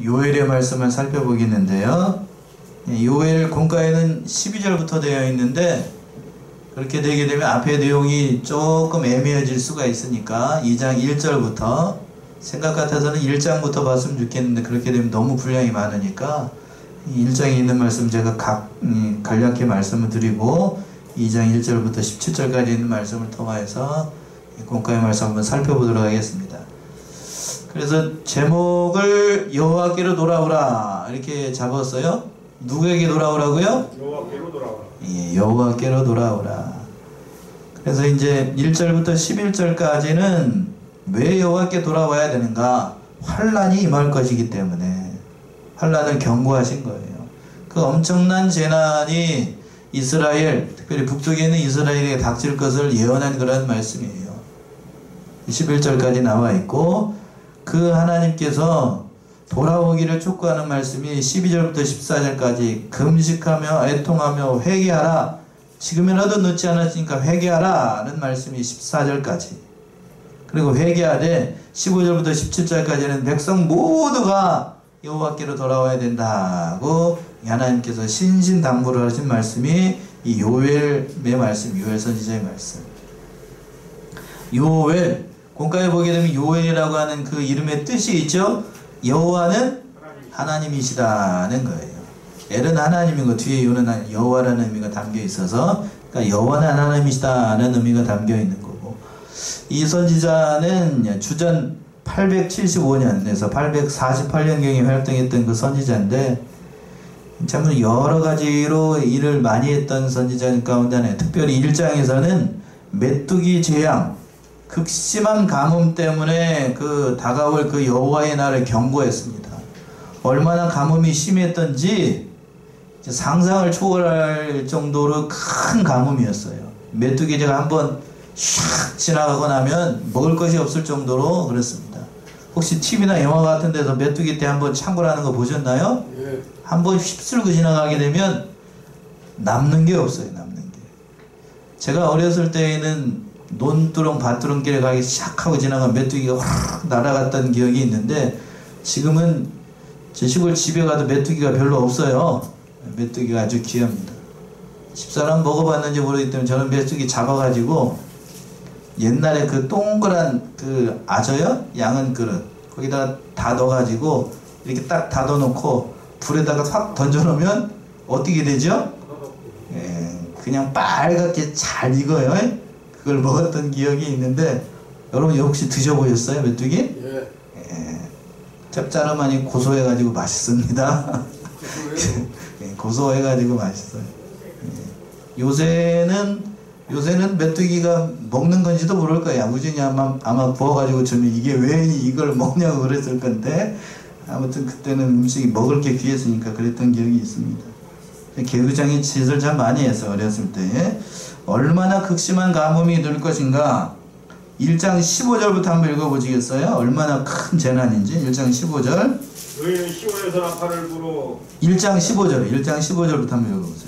요엘의 말씀을 살펴보겠는데요. 요엘 공과에는 12절부터 되어 있는데 그렇게 되게 되면 앞에 내용이 조금 애매해질 수가 있으니까 2장 1절부터 생각 같아서는 1장부터 봤으면 좋겠는데 그렇게 되면 너무 분량이 많으니까 1장에 있는 말씀 제가 간략히 말씀을 드리고 2장 1절부터 17절까지 있는 말씀을 통해서 공과의 말씀 한번 살펴보도록 하겠습니다. 그래서 제목을 여호와께로 돌아오라 이렇게 잡았어요. 누구에게 돌아오라고요? 여호와께로 돌아오라. 예, 여호와께로 돌아오라. 그래서 이제 1절부터 11절까지는 왜 여호와께 돌아와야 되는가? 환란이 임할 것이기 때문에 환란을 경고하신 거예요. 그 엄청난 재난이 이스라엘, 특별히 북쪽에 있는 이스라엘에 닥칠 것을 예언한 그런 말씀이에요. 11절까지 나와 있고 그 하나님께서 돌아오기를 촉구하는 말씀이 12절부터 14절까지 금식하며 애통하며 회개하라. 지금이라도 늦지 않았으니까 회개하라 는 말씀이 14절까지. 그리고 회개하되 15절부터 17절까지는 백성 모두가 여호와께로 돌아와야 된다고 하나님께서 신신당부를 하신 말씀이 이 요엘의 말씀, 요엘 선지자의 말씀. 요엘, 공과에 보게 되면 요엘이라고 하는 그 이름의 뜻이 있죠. 여호와는 하나님이시다는 거예요. 엘은 하나님이고 뒤에 요는 여호와라는 의미가 담겨 있어서 그러니까 여호와는 하나님이시다는 의미가 담겨 있는 거고 이 선지자는 주전 875년에서 848년경에 활동했던 그 선지자인데 참 여러 가지로 일을 많이 했던 선지자 가운데 특별히 1장에서는 메뚜기 재앙 극심한 가뭄 때문에 그 다가올 그 여호와의 날을 경고했습니다. 얼마나 가뭄이 심했던지 상상을 초월할 정도로 큰 가뭄이었어요. 메뚜기제가 한번 샥 지나가고 나면 먹을 것이 없을 정도로 그랬습니다. 혹시 TV나 영화 같은 데서 메뚜기 때 한번 창궐하는 거 보셨나요? 예. 한번 휩쓸고 지나가게 되면 남는 게 없어요. 남는 게. 제가 어렸을 때에는 논두렁 밭두렁길에 가기 샥 하고 지나간 메뚜기가 확 날아갔던 기억이 있는데 지금은 제 시골 집에 가도 메뚜기가 별로 없어요. 메뚜기가 아주 귀합니다. 집사람 먹어봤는지 모르기 때문에 저는 메뚜기 잡아가지고 옛날에 그 동그란 그 아저요? 양은 그릇 거기다가 다 넣어가지고 이렇게 딱 닫아놓고 불에다가 확 던져놓으면 어떻게 되죠? 예, 그냥 빨갛게 잘 익어요. 그걸 먹었던 기억이 있는데 여러분 혹시 드셔보셨어요? 메뚜기? 예. 예, 짭짤하니 고소해가지고 맛있습니다. 예, 고소해가지고 맛있어요. 예. 요새는 메뚜기가 먹는 건지도 모를 거예요. 아버지니 아마 구워가지고 주면 이게 왜 이걸 먹냐고 그랬을 건데 아무튼 그때는 음식이 먹을 게 귀했으니까 그랬던 기억이 있습니다. 개구장이 짓을 참 많이 해서 어렸을 때 얼마나 극심한 가뭄이 늘 것인가 1장 15절부터 한번 읽어보시겠어요? 얼마나 큰 재난인지 1장 15절 너희는 시온에서 나팔을 불어 1장 15절부터 한번 읽어보세요.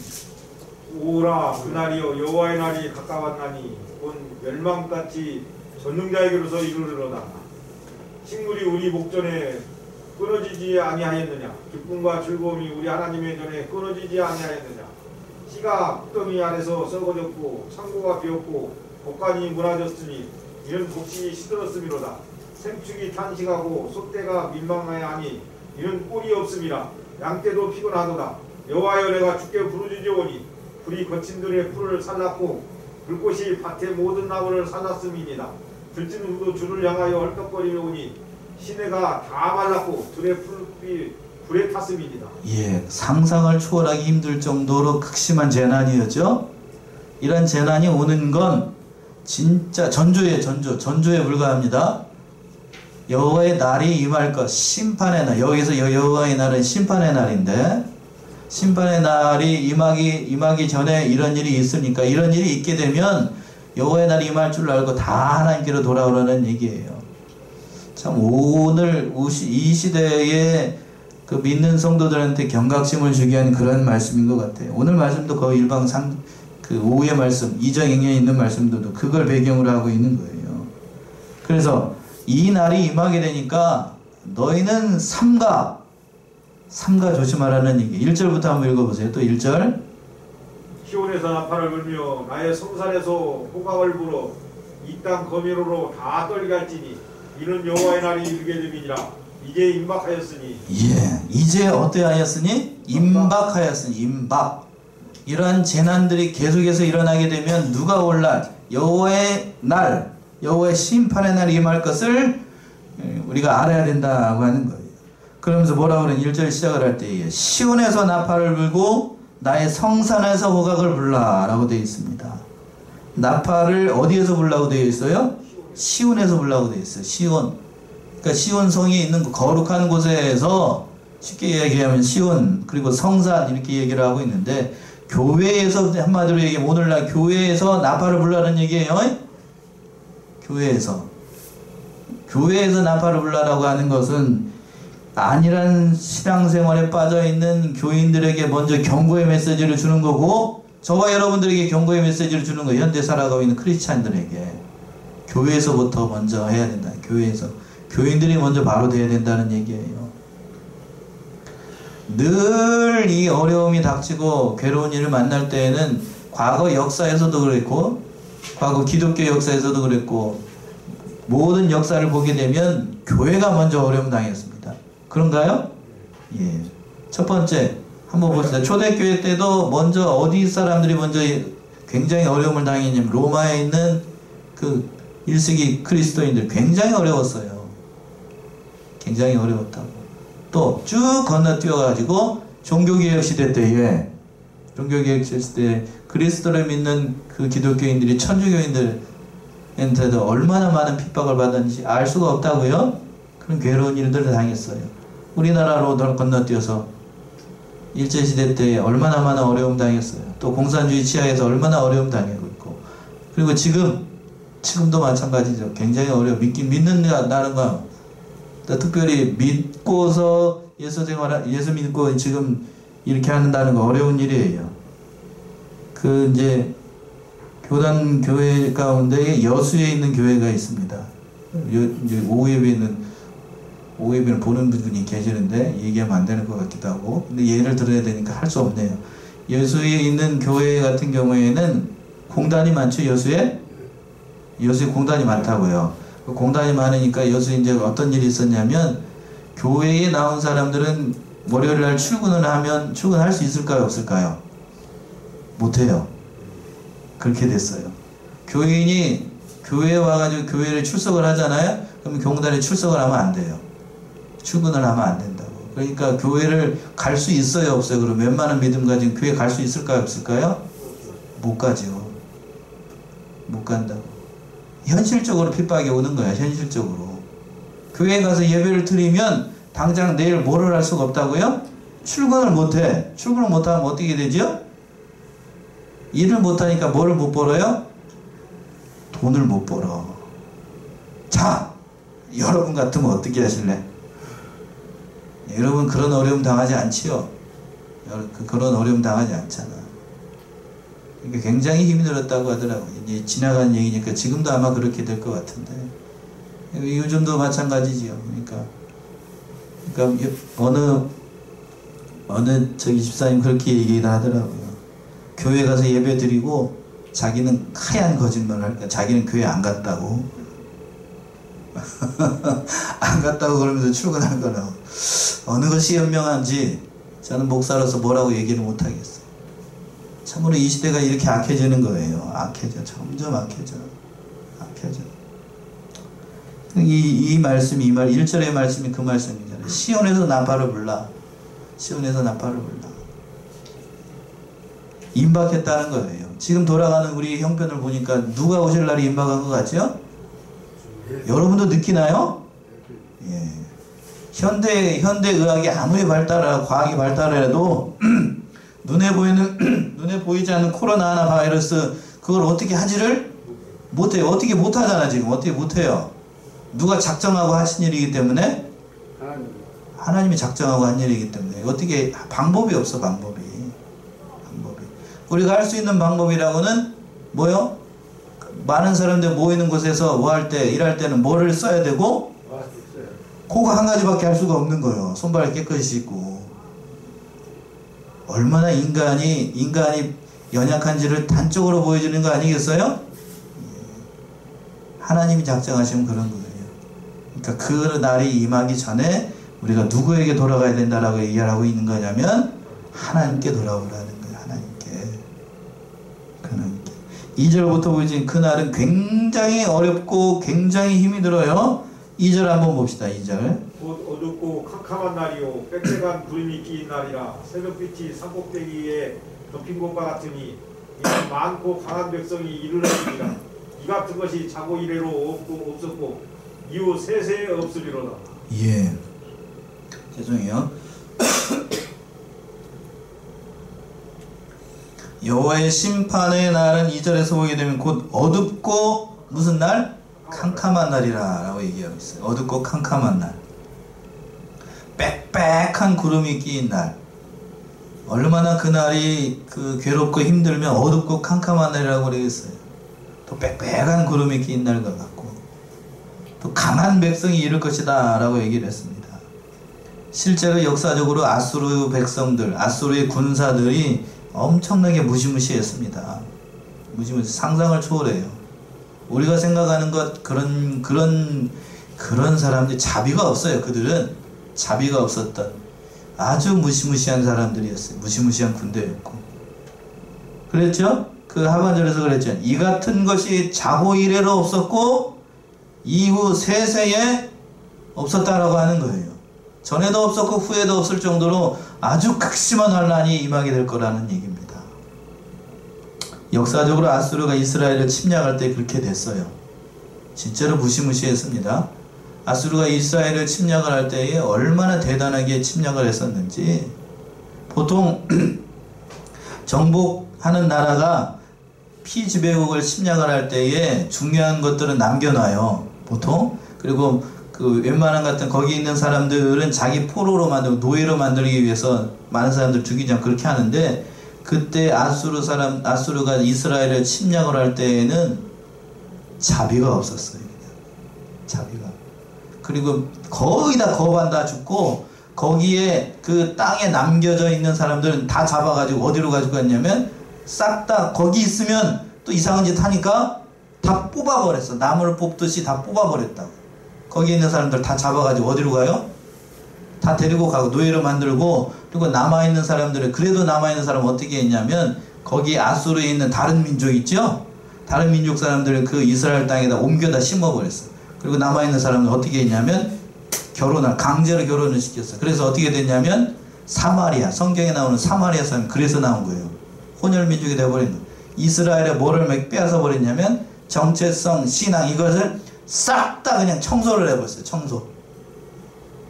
오라 그날이여 여호와의 날이 가까웠나니 곧 멸망같이 전능자에게로서 이르르러다. 식물이 우리 목전에 끊어지지 아니하였느냐. 기쁨과 즐거움이 우리 하나님의 전에 끊어지지 아니하였느냐. 씨가 흙더미 아래서 썩어졌고 창고가 비었고 곡간이 무너졌으니 이런 곡식이 시들었음이로다. 생축이 탄식하고 소떼가 민망하여 하니 이는 꼴이 없음이라. 양떼도 피곤하도다. 여호와여 내가 주께 부르짖으오니 불이 거친 들의 풀을 살랐고 불꽃이 밭의 모든 나무를 살랐음이니라. 들진 우도 주를 향하여 헐떡거리며 오니 시내가 다 말랐고 들의 풀이 불에 탔음이니라. 예, 상상을 초월하기 힘들 정도로 극심한 재난이었죠. 이런 재난이 오는 건 진짜 전조에 불과합니다. 여호와의 날이 임할 것, 심판의 날. 여기서 여호와의 날은 심판의 날인데 심판의 날이 임하기 전에 이런 일이 있으니까 이런 일이 있게 되면 여호와의 날이 임할 줄 알고 다 하나님께로 돌아오라는 얘기예요. 참 오늘 이 시대에 그 믿는 성도들한테 경각심을 주게 하는 그런 말씀인 것 같아요. 오늘 말씀도 거의 그 오후의 말씀, 이정행에 있는 말씀들도 그걸 배경으로 하고 있는 거예요. 그래서 이 날이 임하게 되니까 너희는 삼가 조심하라는 얘기. 1절부터 한번 읽어보세요. 또 1절. 시온에서 나팔을 불며 나의 성산에서 호각을 불어 이 땅 거미로로 다 떨게 할지니 이는 여호와의 날이 이르게 됨이니라. 이제 임박하였으니. 예, 이제 어떠하였으니? 임박하였으니. 임박. 이러한 재난들이 계속해서 일어나게 되면 누가 올 날? 여호와의 날, 여호와의 심판의 날이 임할 것을 우리가 알아야 된다고 하는 거예요. 그러면서 뭐라고 그러는 1절 시작을 할 때 시온에서 나팔을 불고 나의 성산에서 호각을 불라 라고 되어 있습니다. 나팔을 어디에서 불라고 되어 있어요? 시온에서 불라고 되어 있어요. 시온. 그러니까 시온 성이 있는 거룩한 곳에서, 쉽게 얘기하면 시온 그리고 성산 이렇게 얘기를 하고 있는데, 교회에서, 한마디로 얘기하면 오늘날 교회에서 나팔을 불라는 얘기예요. 교회에서 나팔을 불라라고 하는 것은 안일한 신앙생활에 빠져있는 교인들에게 먼저 경고의 메시지를 주는 거고, 저와 여러분들에게 경고의 메시지를 주는 거예요. 현대 살아가고 있는 크리스찬들에게. 교회에서부터 먼저 해야 된다. 교회에서. 교인들이 먼저 바로 돼야 된다는 얘기예요. 늘 이 어려움이 닥치고 괴로운 일을 만날 때에는 과거 역사에서도 그랬고, 과거 기독교 역사에서도 그랬고, 모든 역사를 보게 되면 교회가 먼저 어려움 당했습니다. 그런가요? 예. 첫 번째 한번 봅시다. 초대교회 때도 먼저 어디 사람들이 먼저 굉장히 어려움을 당했냐면 로마에 있는 그 1세기 그리스도인들 굉장히 어려웠어요. 굉장히 어려웠다고. 또 쭉 건너뛰어가지고 종교개혁 시대 때에, 종교개혁 시대 그리스도를 믿는 그 기독교인들이 천주교인들한테도 얼마나 많은 핍박을 받았는지 알 수가 없다고요? 그런 괴로운 일들을 당했어요. 우리나라로 건너뛰어서 일제시대 때 얼마나 많은 어려움 당했어요. 또 공산주의 치하에서 얼마나 어려움 당하고 있고, 그리고 지금도 마찬가지죠. 굉장히 믿는다는 거, 특별히 믿고서 예수 믿고 지금 이렇게 한다는 거 어려운 일이에요. 이제 교단 교회 가운데 여수에 있는 교회가 있습니다. 이제 오예배는 보는 분이 계시는데 얘기하면 안 되는 것 같기도 하고, 근데 예를 들어야 되니까 할 수 없네요. 여수에 있는 교회 같은 경우에는 공단이 많죠. 여수에 공단이 많다고요. 공단이 많으니까 여수에 이제 어떤 일이 있었냐면, 교회에 나온 사람들은 월요일 날 출근할 수 있을까요? 없을까요? 못해요. 그렇게 됐어요. 교인이 교회에 와가지고 교회를 출석을 하잖아요? 그러면 공단에 출석을 하면 안 돼요. 출근을 하면 안 된다고. 그러니까 교회를 갈 수 있어요? 없어요? 그럼 웬만한 믿음 가진 교회 갈 수 있을까요? 없을까요? 못 가죠. 못 간다고. 현실적으로 핍박이 오는 거야. 현실적으로. 교회에 가서 예배를 드리면 당장 내일 뭐를 할 수가 없다고요? 출근을 못해. 출근을 못하면 어떻게 되죠? 일을 못하니까 뭐를 못 벌어요? 돈을 못 벌어. 자, 여러분 같으면 어떻게 하실래? 여러분 그런 어려움 당하지 않지요? 그런 어려움 당하지 않잖아. 그러니까 굉장히 힘이 들었다고 하더라고요. 이제 지나간 얘기니까 지금도 아마 그렇게 될 것 같은데, 요즘도 마찬가지지요. 그러니까 어느 집사님 그렇게 얘기를 하더라고요. 교회 가서 예배 드리고 자기는 하얀 거짓말을 할까? 자기는 교회 안 갔다고. 안 갔다고 그러면서 출근한 거라고. 어느 것이 현명한지 저는 목사로서 뭐라고 얘기를 못하겠어요. 참으로 이 시대가 이렇게 악해지는 거예요. 악해져. 점점 악해져. 이 말씀이, 1절의 말씀이 그 말씀이잖아요. 시온에서 나팔을 불라. 시온에서 나팔을 불라. 임박했다는 거예요. 지금 돌아가는 우리 형편을 보니까 누가 오실 날이 임박한 것 같죠? 여러분도 느끼나요? 예. 현대의학이 아무리 과학이 발달해도 눈에 보이지 않는 코로나 바이러스, 그걸 어떻게 하지를 못해요. 어떻게 못하잖아, 지금. 어떻게 못해요. 누가 작정하고 하신 일이기 때문에? 하나님이 작정하고 한 일이기 때문에. 어떻게, 방법이 없어, 방법이. 우리가 할 수 있는 방법이라고는 뭐요? 많은 사람들 모이는 곳에서 일할 때는 뭐를 써야 되고? 그거 한 가지밖에 할 수가 없는 거예요. 손발을 깨끗이 씻고. 얼마나 인간이 연약한지를 단적으로 보여주는 거 아니겠어요? 하나님이 작정하시면 그런 거예요. 그러니까 그 날이 임하기 전에 우리가 누구에게 돌아가야 된다라고 얘기하고 있는 거냐면 하나님께 돌아오라는 거예요. 하나님께. 2절부터 보이지 그날은 굉장히 어렵고 굉장히 힘이 들어요. 2절 한번 봅시다. 2절. 곧 어둡고 캄캄한 날이요 빽빽한 구름이 끼인 날이라 새벽빛이 산꼭대기에 덮인 것과 같으니 이는 많고 강한 백성이 이르렀느니라. 이 같은 것이 자고 이래로 없었고 이후 세세에 없으리로다. 예. 죄송해요. 여호와의 심판의 날은 2절에서 보게 되면 곧 어둡고 무슨 날? 캄캄한 날이라 라고 얘기하고 있어요. 어둡고 캄캄한 날. 빽빽한 구름이 끼인 날. 얼마나 그날이 괴롭고 힘들면 어둡고 캄캄한 날이라고 그러겠어요. 또 빽빽한 구름이 끼인 날과 같고 또 강한 백성이 이를 것이다 라고 얘기를 했습니다. 실제로 역사적으로 아수르 백성들, 아수르의 군사들이 엄청나게 무시무시했습니다. 상상을 초월해요. 우리가 생각하는 것 그런 사람들 자비가 없어요. 그들은 자비가 없었던 아주 무시무시한 사람들이었어요. 무시무시한 군대였고. 그랬죠? 그 하반절에서 그랬죠. 이 같은 것이 자고 이래로 없었고 이후 세세에 없었다라고 하는 거예요. 전에도 없었고 후에도 없을 정도로 아주 극심한 환란이 임하게 될 거라는 얘기입니다. 역사적으로 아수르가 이스라엘을 침략할 때 그렇게 됐어요. 진짜로 무시무시했습니다. 아수르가 이스라엘을 침략을 할 때에 얼마나 대단하게 침략을 했었는지. 보통 정복하는 나라가 피지배국을 침략을 할 때에 중요한 것들은 남겨놔요. 보통. 그리고 웬만한 같은 거기 있는 사람들은 자기 포로로 만들고 노예로 만들기 위해서 많은 사람들 죽이지 않고 그렇게 하는데, 그때 아수르가 이스라엘을 침략을 할 때에는 자비가 없었어요. 그냥. 자비가. 그리고 거의 다 거반다 죽고, 거기에 그 땅에 남겨져 있는 사람들은 다 잡아가지고 어디로 가지고 갔냐면 싹 다 거기 있으면 또 이상한 짓 하니까 다 뽑아버렸어. 나무를 뽑듯이 다 뽑아버렸다고. 거기 있는 사람들 다 잡아가지고 어디로 가요? 다 데리고 가고 노예로 만들고, 그리고 남아있는 사람들은, 그래도 남아있는 사람은 어떻게 했냐면 거기 아수르에 있는 다른 민족 있죠? 다른 민족 사람들을 그 이스라엘 땅에다 옮겨다 심어버렸어. 그리고 남아있는 사람은 어떻게 했냐면 강제로 결혼을 시켰어. 그래서 어떻게 됐냐면 사마리아, 성경에 나오는 사마리아 사람, 그래서 나온 거예요. 혼혈민족이 되어버린 거예요. 이스라엘에 뭐를 빼앗아 버렸냐면 정체성, 신앙, 이것을 싹 다 그냥 청소를 해버렸어요. 청소.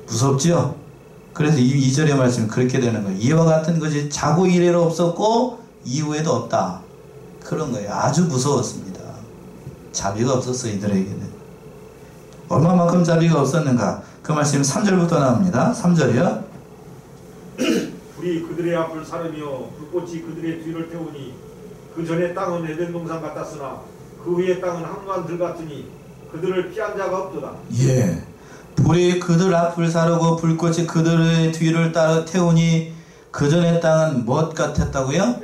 무섭죠? 그래서 2절의 말씀이 그렇게 되는 거예요. 이와 같은 것이 자고 이래로 없었고 이후에도 없다. 그런 거예요. 아주 무서웠습니다. 자비가 없었어요. 이들에게는. 얼마만큼 자비가 없었는가? 그 말씀이 3절부터 나옵니다. 3절이요. 불이 그들의 앞을 사르며 불꽃이 그들의 뒤를 태우니 그 전의 땅은 에덴 동산 같았으나 그 후의 땅은 한무한 들 같으니 그들을 피한 자가 없도다. 예. 불이 그들 앞을 사르고 불꽃이 그들의 뒤를 따라 태우니 그 전의 땅은 무엇 같았다고요?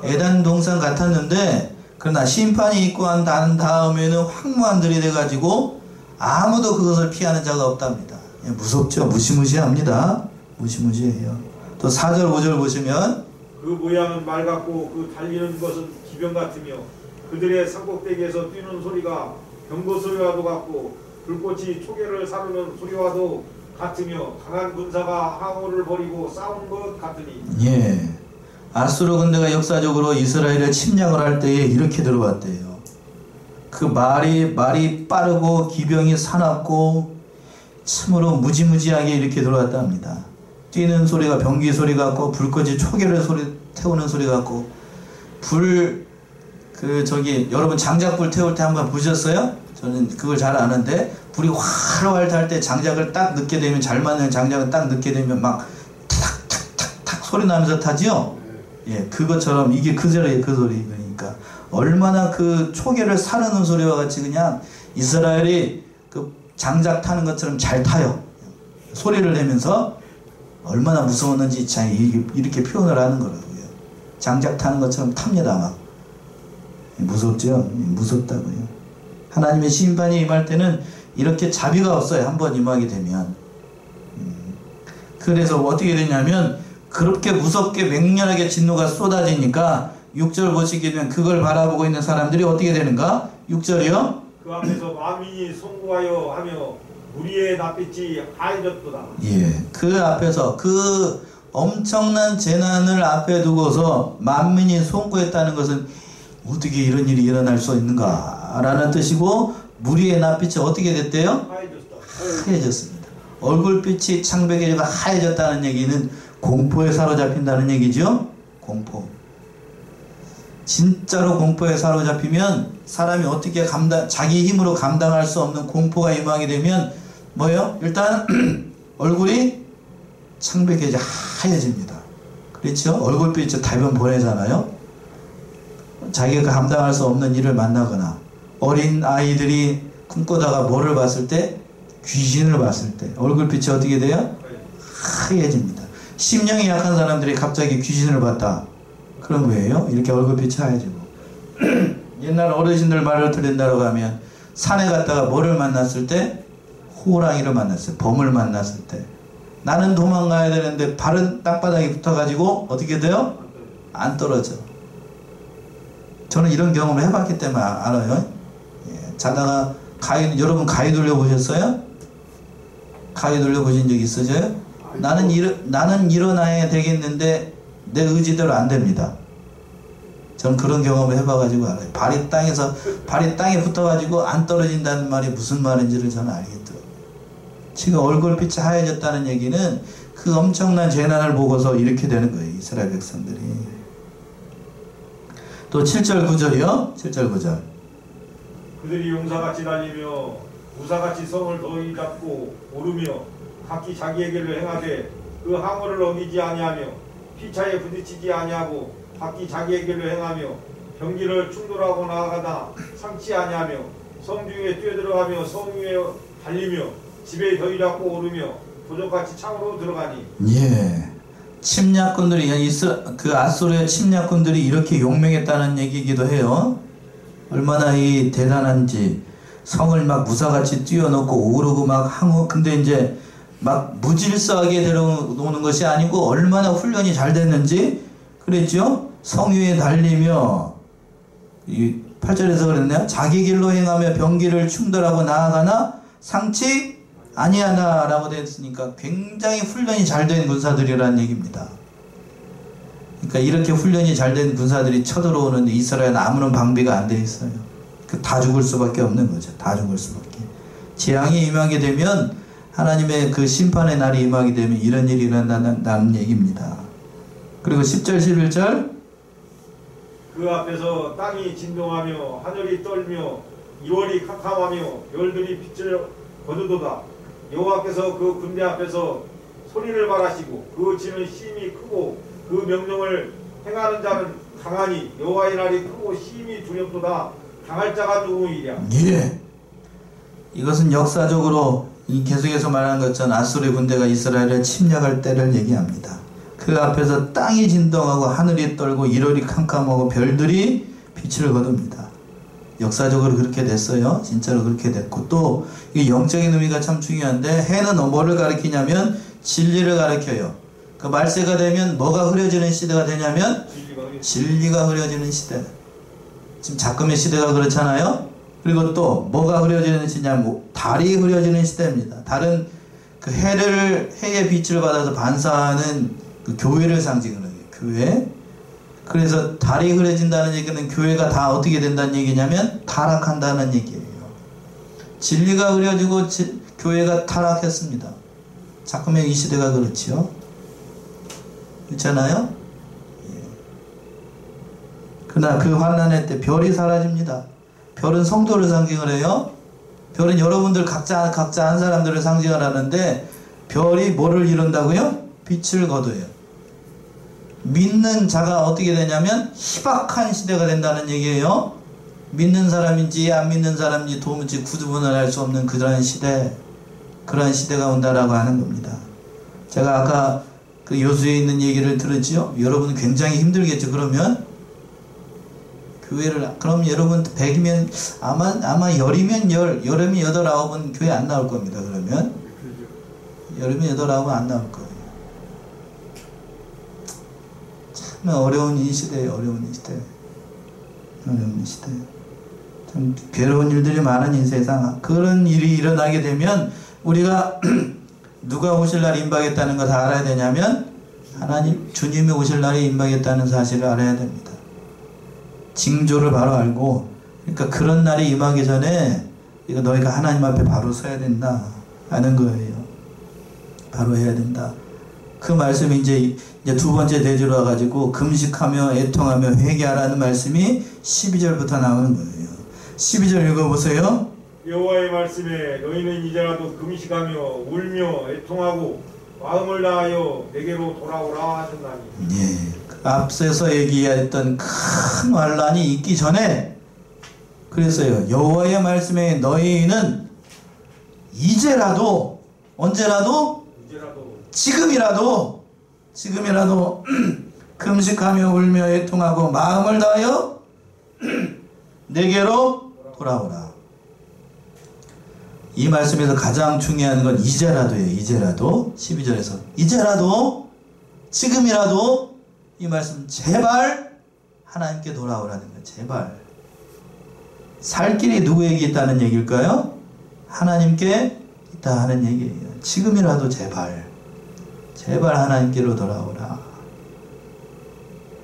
에덴 동산 같았는데, 그러나 심판이 있고 한 다음에는 황무한 들이 돼가지고 아무도 그것을 피하는 자가 없답니다. 예, 무섭죠? 무시무시합니다. 무시무시해요. 또 4절 5절 보시면 그 모양은 말 같고 그 달리는 것은 기병 같으며 그들의 산꼭대기에서 뛰는 소리가 경고 소리와도 같고 불꽃이 초계를 사르는 소리와도 같으며 강한 군사가 항우를 벌이고 싸우는 것 같으니. 예. 아수르 군대가 역사적으로 이스라엘을 침략을 할 때에 이렇게 들어왔대요. 그 말이 빠르고 기병이 사납고 참으로 무지무지하게 이렇게 들어왔답니다. 뛰는 소리가 병기 소리 같고 불꽃이 초계를 태우는 소리 같고, 여러분 장작불 태울 때 한번 보셨어요? 저는 그걸 잘 아는데, 불이 활활 탈 때 장작을 딱 넣게 되면, 잘 맞는 장작을 딱 넣게 되면 막 탁탁탁탁 소리 나면서 타지요? 예, 그것처럼 이게 그 소리, 그러니까 얼마나 그 초계를 사르는 소리와 같이 그냥 이스라엘이 그 장작 타는 것처럼 잘 타요. 소리를 내면서 얼마나 무서웠는지 참 이렇게 표현을 하는 거라고요. 장작 타는 것처럼 탑니다. 막 무섭죠? 무섭다고요. 하나님의 심판이 임할 때는 이렇게 자비가 없어요. 한번 임하게 되면. 그래서 어떻게 되냐면 그렇게 무섭게 맹렬하게 진노가 쏟아지니까 6절 보시게 되면 그걸 바라보고 있는 사람들이 어떻게 되는가? 6절이요. 그 앞에서 만민이 송구하여 하며 무리의 낯빛이 하얘졌도다. 예, 그 앞에서 그 엄청난 재난을 앞에 두고서 만민이 송구했다는 것은 어떻게 이런 일이 일어날 수 있는가 라는 뜻이고, 무리의 낯빛이 어떻게 됐대요? 하얘졌습니다. 얼굴빛이 창백해지고 하얘졌다는 얘기는 공포에 사로잡힌다는 얘기죠. 공포. 진짜로 공포에 사로잡히면 사람이 어떻게 자기 힘으로 감당할 수 없는 공포가 임하게 되면 뭐예요? 일단 얼굴이 창백해져 하얘집니다. 그렇죠? 얼굴빛이 달변 보내잖아요. 자기가 감당할 수 없는 일을 만나거나, 어린 아이들이 꿈꾸다가 뭐를 봤을 때, 귀신을 봤을 때 얼굴빛이 어떻게 돼요? 하얘집니다. 심령이 약한 사람들이 갑자기 귀신을 봤다. 그런 거예요. 이렇게 얼굴빛이 하얘지고. 옛날 어르신들 말을 들은다고 하면 산에 갔다가 뭐를 만났을 때? 호랑이를 만났어요. 범을 만났을 때. 나는 도망가야 되는데 발은 땅바닥에 붙어가지고 어떻게 돼요? 안 떨어져. 저는 이런 경험을 해봤기 때문에 알아요. 예, 자다가 여러분 가위 돌려보셨어요? 가위 돌려보신 적 있으세요? 나는 일어나야 되겠는데 내 의지대로 안 됩니다. 전 그런 경험을 해봐가지고 알아요. 발이 땅에 붙어가지고 안 떨어진다는 말이 무슨 말인지를 저는 알겠더라고요. 지금 얼굴빛이 하얘졌다는 얘기는 그 엄청난 재난을 보고서 이렇게 되는 거예요. 이스라엘 백성들이. 또 7절 9절이요. 7절 9절. 그들이 용사같이 달리며 무사같이 성을 너희 잡고 오르며 각기 자기에게로 행하되 그 항어를 어기지 아니하며 피차에 부딪히지 아니하고 각기 자기에게로 행하며 경기를 충돌하고 나아가다 상치 아니하며 성 중에 뛰어들어가며 성 위에 달리며 집에 더위 잡고 오르며 도적같이 창으로 들어가니. 예, 침략군들이 그 아수르의 침략군들이 이렇게 용맹했다는 얘기이기도 해요. 얼마나 이 대단한지. 성을 막 무사같이 뛰어넘고 오르고 막 항우. 근데 이제 막 무질서하게 데려오는 것이 아니고 얼마나 훈련이 잘 됐는지 그랬죠. 성 위에 달리며, 이 8절에서 그랬네요. 자기 길로 행하며 병기를 충돌하고 나아가나 상치 아니하나 라고 되어 있으니까 굉장히 훈련이 잘 된 군사들이라는 얘기입니다. 그러니까 이렇게 훈련이 잘 된 군사들이 쳐들어오는데 이스라엘은 아무런 방비가 안 돼 있어요. 다 죽을 수밖에 없는 거죠. 다 죽을 수밖에. 재앙이 임하게 되면, 하나님의 그 심판의 날이 임하게 되면 이런 일이 일어난다는 얘기입니다. 그리고 10절 11절. 그 앞에서 땅이 진동하며 하늘이 떨며 2월이 캄캄하며 별들이 빛을 거두도다. 여호와께서 그 군대 앞에서 소리를 말하시고 그 진은 심히 크고 그 명령을 행하는 자는 강하니 여호와의 날이 크고 심히 두렵도다. 당할 자가 누구이랴. 예. 이것은 역사적으로 계속해서 말하는 것처럼 아수르의 군대가 이스라엘을 침략할 때를 얘기합니다. 그 앞에서 땅이 진동하고 하늘이 떨고 1월이 캄캄하고 별들이 빛을 거둡니다. 역사적으로 그렇게 됐어요. 진짜로 그렇게 됐고, 또 이 영적인 의미가 참 중요한데, 해는 뭐를 가리키냐면 진리를 가리켜요. 그 말세가 되면 뭐가 흐려지는 시대가 되냐면 진리가 흐려지는 시대. 지금 작금의 시대가 그렇잖아요. 그리고 또 뭐가 흐려지는 시냐면 달이 흐려지는 시대입니다. 달은 그 해의 빛을 받아서 반사하는 그 교회를 상징하는 거예요. 교회. 그래서 달이 흐려진다는 얘기는 교회가 다 어떻게 된다는 얘기냐면 타락한다는 얘기예요. 진리가 흐려지고 교회가 타락했습니다. 작금의 이 시대가 그렇지요. 그렇잖아요. 예. 그러나 그 환난의 때 별이 사라집니다. 별은 성도를 상징을 해요. 별은 여러분들 각자 한 사람들을 상징을 하는데, 별이 뭐를 이룬다고요? 빛을 거둬요. 믿는 자가 어떻게 되냐면 희박한 시대가 된다는 얘기예요. 믿는 사람인지 안 믿는 사람인지 도무지 구분을 할 수 없는 그러한 시대. 그러한 시대가 온다라고 하는 겁니다. 제가 아까 그 여수에 있는 얘기를 들었지요. 여러분 굉장히 힘들겠죠. 그러면 교회를, 그럼 여러분 100이면 아마 열이면 열이면 8, 9은 교회 안 나올 겁니다. 그러면 열이면 8, 9은 안 나올 거예요. 참 어려운 이 시대예요. 어려운 이 시대. 어려운 이 시대. 참 괴로운 일들이 많은 이 세상. 그런 일이 일어나게 되면 우리가 누가 오실 날이 임박했다는 거 다 알아야 되냐면 하나님 주님이 오실 날이 임박했다는 사실을 알아야 됩니다. 징조를 바로 알고, 그러니까 그런 날이 임하기 전에 이거 너희가 하나님 앞에 바로 서야 된다 하는 거예요. 바로 해야 된다. 그 말씀이 이제 두 번째 대조로 와가지고 금식하며 애통하며 회개하라는 말씀이 12절부터 나오는 거예요. 12절 읽어보세요. 여호와의 말씀에 너희는 이제라도 금식하며 울며 애통하고 마음을 다하여 내게로 돌아오라 하셨나니. 예. 앞서서 얘기했던 큰 환란이 있기 전에 그랬어요. 여호와의 말씀에 너희는 이제라도, 언제라도, 지금이라도 금식하며 울며 애통하고 마음을 다하여 내게로 돌아오라. 이 말씀에서 가장 중요한 건 이제라도예요. 이제라도. 12절에서 이제라도, 지금이라도 이 말씀 제발 하나님께 돌아오라는 거예요. 제발. 살 길이 누구에게 있다는 얘기일까요? 하나님께 있다 하는 얘기예요. 지금이라도 제발 하나님께로 돌아오라.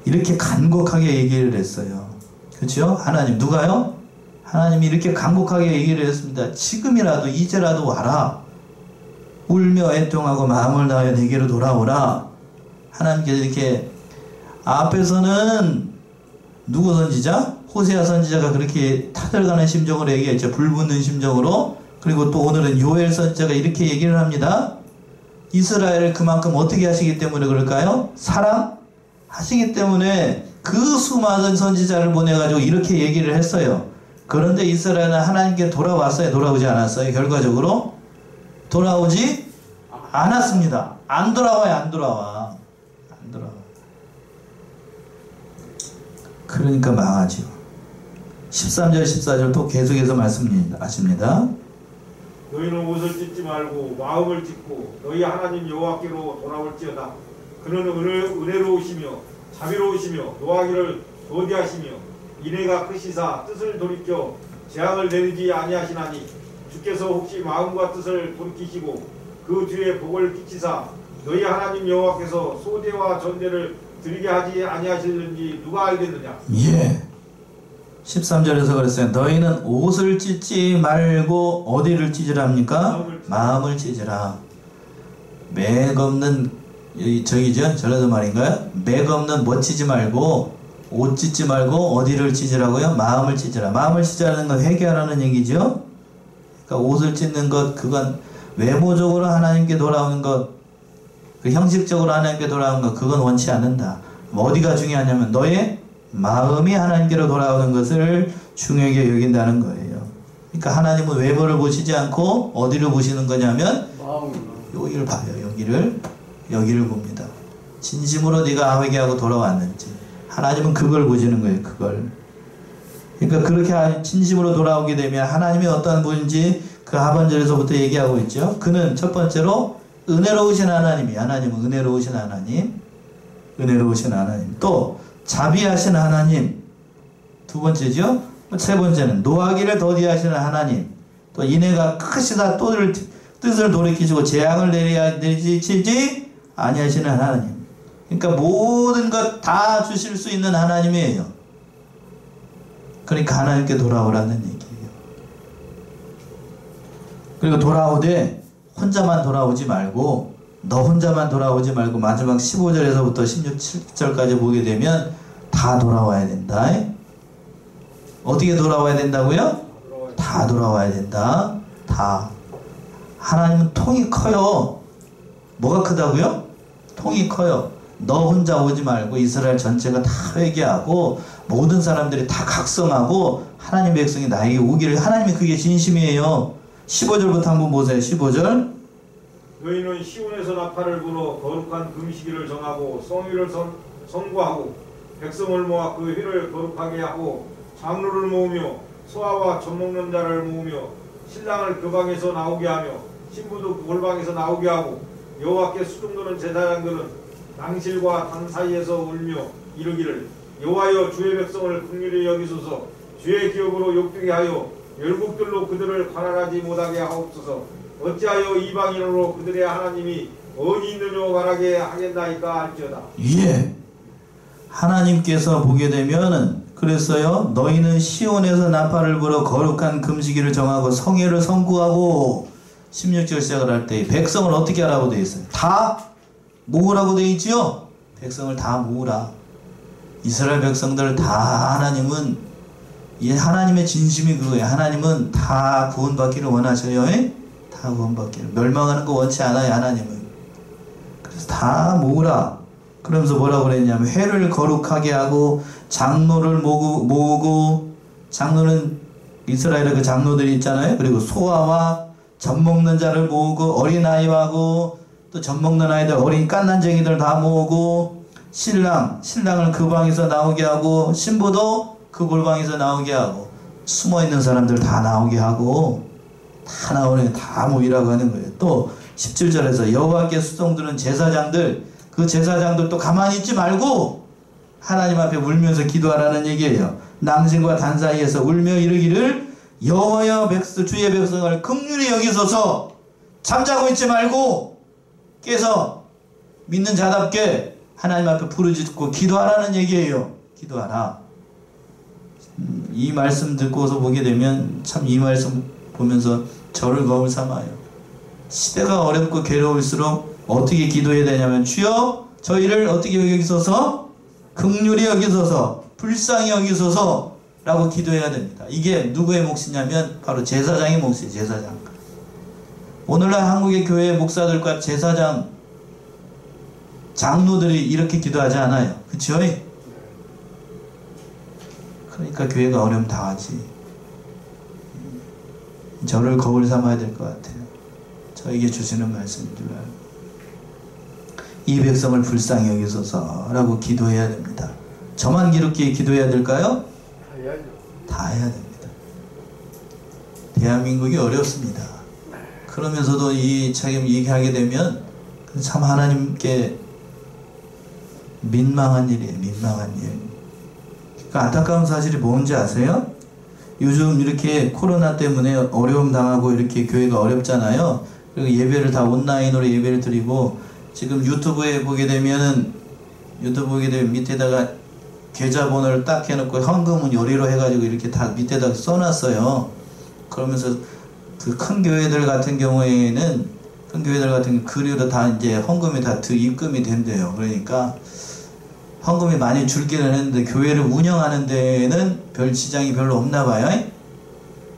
이렇게 간곡하게 얘기를 했어요. 그렇죠? 하나님, 누가요? 하나님이 이렇게 간곡하게 얘기를 했습니다. 지금이라도, 이제라도 와라. 울며 애통하고 마음을 다하여 내게로 돌아오라. 하나님께서 이렇게, 앞에서는 누구 선지자? 호세아 선지자가 그렇게 타들어가는 심정으로 얘기했죠. 불붙는 심정으로. 그리고 또 오늘은 요엘 선지자가 이렇게 얘기를 합니다. 이스라엘을 그만큼 어떻게 하시기 때문에 그럴까요? 사랑하시기 때문에 그 수많은 선지자를 보내가지고 이렇게 얘기를 했어요. 그런데 이스라엘은 하나님께 돌아왔어요? 돌아오지 않았어요? 결과적으로 돌아오지 않았습니다. 안 돌아와요. 안 돌아와. 그러니까 망하죠. 13절 14절 또 계속해서 말씀하십니다. 너희는 옷을 찢지 말고 마음을 찢고 너희 하나님 여호와께로 돌아올지어다. 그는 은혜로우시며 자비로우시며 노하기를 더디하시며 인애가 크시사 뜻을 돌이켜 재앙을 내리지 아니하시나니 주께서 혹시 마음과 뜻을 돌이키시고 그 뒤에 복을 끼치사 너희 하나님 여호와께서 소대와 전대를 드리게 하지 아니하시는지 누가 알겠느냐. 예. 13절에서 그랬어요. 너희는 옷을 찢지 말고 어디를 찢으랍니까? 마음을 찢으라. 맥 없는 저기죠? 전라도 말인가요? 맥 없는 뭐 찢지 말고 옷 찢지 말고 어디를 찢으라고요? 마음을 찢으라. 마음을 찢으라는 건 회개하라는 얘기죠. 그러니까 옷을 찢는 것, 그건 외모적으로 하나님께 돌아오는 것, 그 형식적으로 하나님께 돌아오는 것, 그건 원치 않는다. 어디가 중요하냐면 너의 마음이 하나님께로 돌아오는 것을 중요하게 여긴다는 거예요. 그러니까 하나님은 외모를 보시지 않고 어디를 보시는 거냐면 여기를 봐요. 여기를 봅니다. 진심으로 네가 회개하고 돌아왔는지. 하나님은 그걸 보시는 거예요. 그걸. 그러니까 그렇게 진심으로 돌아오게 되면 하나님이 어떤 분인지 그 하반절에서부터 얘기하고 있죠. 그는 첫 번째로 은혜로우신 하나님이, 하나님은 은혜로우신 하나님, 은혜로우신 하나님, 또 자비하신 하나님, 두 번째죠. 세 번째는 노하기를 더디하시는 하나님, 또 인애가 크시다 뜻을 돌이키시고 재앙을 내리지 아니하시는 하나님. 그러니까 모든 것 다 주실 수 있는 하나님이에요. 그러니까 하나님께 돌아오라는 얘기예요. 그리고 돌아오되 혼자만 돌아오지 말고, 너 혼자만 돌아오지 말고 마지막 15절에서부터 16절까지 보게 되면 다 돌아와야 된다. 어떻게 돌아와야 된다고요? 다 돌아와야 된다. 다. 하나님은 통이 커요. 뭐가 크다고요? 통이 커요. 너 혼자 오지 말고 이스라엘 전체가 다 회개하고 모든 사람들이 다 각성하고 하나님 백성이 나에게 오기를, 하나님이 그게 진심이에요. 15절부터 한번 보세요. 15절 너희는 시온에서 나팔을 불어 거룩한 금식일을 정하고 성일을 선고하고 백성을 모아 그 회를 거룩하게 하고 장로를 모으며 소아와 젖 먹는 자를 모으며 신랑을 그 방에서 나오게 하며 신부도 그 골방에서 나오게 하고 여호와께 수종드는 제사장들은 낭실과 단 사이에서 울며 이르기를 여호와여 주의 백성을 긍휼히 여기소서 주의 기업으로 욕되게 하여 열국들로 그들을 관할하지 못하게 하옵소서. 어찌하여 이방인으로 그들의 하나님이 어디 있느냐 말하게 하겠나이까 할지어다. 예. 하나님께서 보게 되면은 그랬어요. 너희는 시온에서 나팔을 불어 거룩한 금식일을 정하고 성회를 선구하고 16절 시작을 할 때 백성을 어떻게 하라고 되어 있어요? 다 모으라고 되어 있지요. 백성을 다 모으라. 이스라엘 백성들 다 하나님은 이 하나님의 진심이 그거예요. 하나님은 다 구원받기를 원하셔요. 다 구원받기를. 멸망하는 거 원치 않아요. 하나님은. 그래서 다 모으라. 그러면서 뭐라고 그랬냐면 회를 거룩하게 하고 장로를 모으고 장로는 이스라엘의 그 장로들이 있잖아요. 그리고 소아와 젖 먹는 자를 모으고 어린아이하고 또 젖 먹는 아이들 어린 깐난쟁이들 다 모으고 신랑을 그 방에서 나오게 하고 신부도 그 골방에서 나오게 하고 숨어있는 사람들 다 나오게 하고 다 나오는 다 모이라고 하는 거예요. 또 17절에서 여호와께 수종드는 제사장들 그 제사장들도 가만히 있지 말고 하나님 앞에 울면서 기도하라는 얘기예요. 낭신과 단 사이에서 울며 이르기를 여호와여 주의 백성을 긍휼히 여기소서. 잠자고 있지 말고 깨서 믿는 자답게 하나님 앞에 부르짖고 기도하라는 얘기예요. 기도하라. 이 말씀 듣고서 보게 되면 참 이 말씀 보면서 저를 거울 삼아요. 시대가 어렵고 괴로울수록 어떻게 기도해야 되냐면 주여 저희를 어떻게 여기소서 긍휼히 여기소서 불쌍히 여기소서 라고 기도해야 됩니다. 이게 누구의 몫이냐면 바로 제사장의 몫이에요. 제사장. 오늘날 한국의 교회 목사들과 제사장 장로들이 이렇게 기도하지 않아요. 그쵸? 그러니까 교회가 어려움 당하지. 저를 거울 삼아야 될 것 같아요. 저에게 주시는 말씀인 줄 알고 이 백성을 불쌍히 여기소서 라고 기도해야 됩니다. 저만 그렇게 기도해야 될까요? 다 해야 됩니다. 대한민국이 어렵습니다. 그러면서도 이 책임 얘기하게 되면 참 하나님께 민망한 일이에요. 민망한 일. 그러니까 안타까운 사실이 뭔지 아세요? 요즘 이렇게 코로나 때문에 어려움 당하고 이렇게 교회가 어렵잖아요. 그리고 예배를 다 온라인으로 예배를 드리고 지금 유튜브에 보게 되면 밑에다가 계좌번호를 딱 해놓고 현금은 요리로 해가지고 이렇게 다 밑에다가 써놨어요. 그러면서 그 큰 교회들 같은 경우에는 그리로 다 이제 헌금이 다 입금이 된대요. 그러니까 헌금이 많이 줄기는 했는데 교회를 운영하는 데에는 별 지장이 별로 없나 봐요.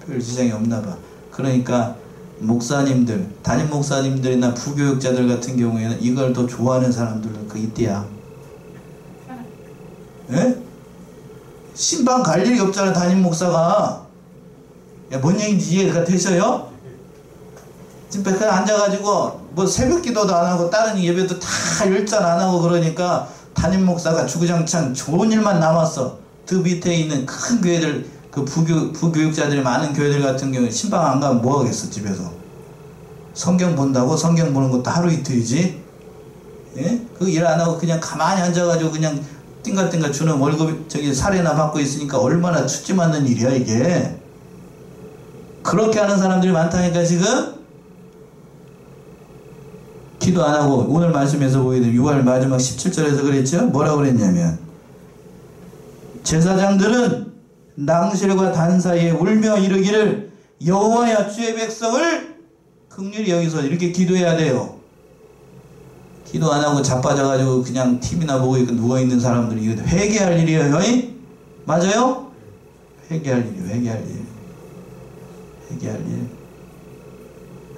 별 지장이 없나 봐. 그러니까 목사님들, 담임 목사님들이나 부교육자들 같은 경우에는 이걸 더 좋아하는 사람들은 그 이때야. 예? 신방 갈 일이 없잖아. 담임 목사가. 야, 뭔 얘기인지 이해가 되셔요? 지금 그냥 앉아가지고 뭐 새벽 기도도 안 하고 다른 예배도 다 일절 안 하고 그러니까 담임 목사가 주구장창 좋은 일만 남았어. 그 밑에 있는 큰 교회들, 그 부교육자들이 많은 교회들 같은 경우에 신방 안 가면 뭐 하겠어, 집에서. 성경 본다고? 성경 보는 것도 하루 이틀이지? 예? 그 일 안 하고 그냥 가만히 앉아가지고 그냥 띵갈띵갈 주는 월급, 사례나 받고 있으니까 얼마나 춥지 않는 일이야, 이게. 그렇게 하는 사람들이 많다니까, 지금? 기도 안 하고, 오늘 말씀에서 보게 되면 6월 마지막 17절에서 그랬죠? 뭐라고 그랬냐면, 제사장들은 낭실과 단 사이에 울며 이르기를 여호와여 주의 백성을 긍휼히 여기서 이렇게 기도해야 돼요. 기도 안 하고 자빠져가지고 그냥 TV나 보고 누워있는 사람들이 이거 회개할 일이에요. 맞아요? 회개할 일.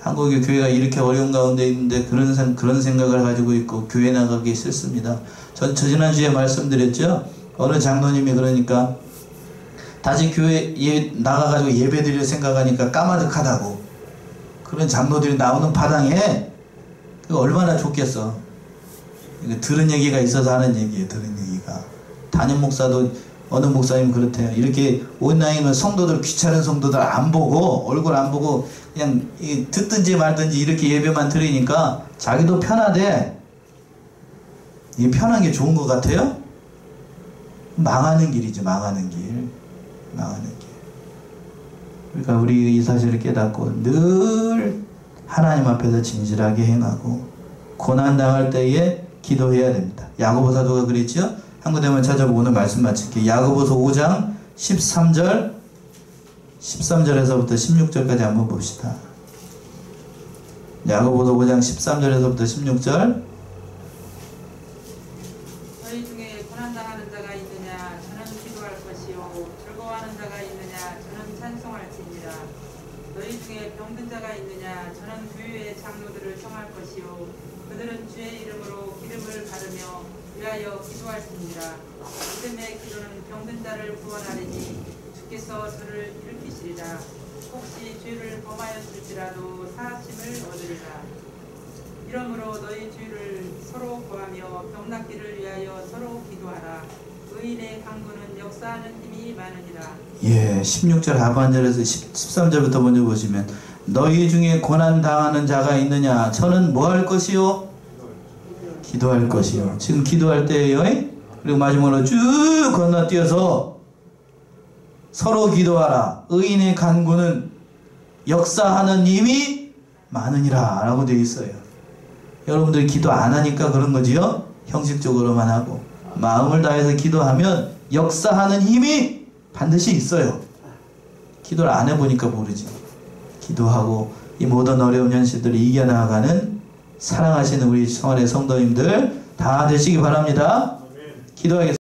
한국의 교회가 이렇게 어려운 가운데 있는데 그런 생각을 가지고 있고 교회 나가기 싫습니다. 지난주에 말씀드렸죠? 어느 장로님이 그러니까 다시 교회 나가가지고 예배 드릴 생각하니까 까마득하다고. 그런 장로들이 나오는 바당에 얼마나 좋겠어. 이거 들은 얘기가 있어서 하는 얘기예요. 들은 얘기가. 담임 목사도 어느 목사님 그렇대요. 이렇게 온라인은 성도들, 귀찮은 성도들 안 보고, 얼굴 안 보고 그냥 듣든지 말든지 이렇게 예배만 들으니까 자기도 편하대. 이게 편한 게 좋은 것 같아요? 망하는 길이죠. 망하는 길. 망하는 길. 그러니까 우리 이 사실을 깨닫고 늘 하나님 앞에서 진실하게 행하고 고난당할 때에 기도해야 됩니다. 야고보 사도가 그랬죠? 한 군데만 찾아보고 오늘 말씀 마칠게요. 야고보서 5장 13절에서부터 16절까지 한번 봅시다. 야고보서 5장 13절에서부터 16절. 너희 중에 고난당하는 자가 있느냐 저는 기도할 것이요 즐거워하는 자가 있느냐 저는 찬송할지니라. 너희 중에 병든 자가 있느냐 저는 교회의 장로들을 청할 것이요 그들은 주의 이름으로 기름을 바르며 위하여 기도할지니라. 믿음의 기도는 병든 자를 구원하리니 주께서 저를 일으키시리라. 혹시 죄를 범하였을지라도 사하심을 얻으리라. 이러므로 너희 죄를 서로 구하며 병낫기를 위하여 서로 기도하라. 의인의 강구는 역사하는 힘이 많으니라. 예, 16절 하반절에서 13절부터 먼저 보시면 너희 중에 고난당하는 자가 있느냐 저는 뭐 할 것이요? 기도할 것이요. 지금 기도할 때예요. 그리고 마지막으로 쭉 건너뛰어서 서로 기도하라. 의인의 간구는 역사하는 힘이 많으니라 라고 되어 있어요. 여러분들이 기도 안 하니까 그런 거지요. 형식적으로만 하고 마음을 다해서 기도하면 역사하는 힘이 반드시 있어요. 기도를 안 해보니까 모르지. 기도하고 이 모든 어려운 현실들을 이겨나가는 사랑하시는 우리 성원의 성도님들 다 되시기 바랍니다. 기도하겠습니다.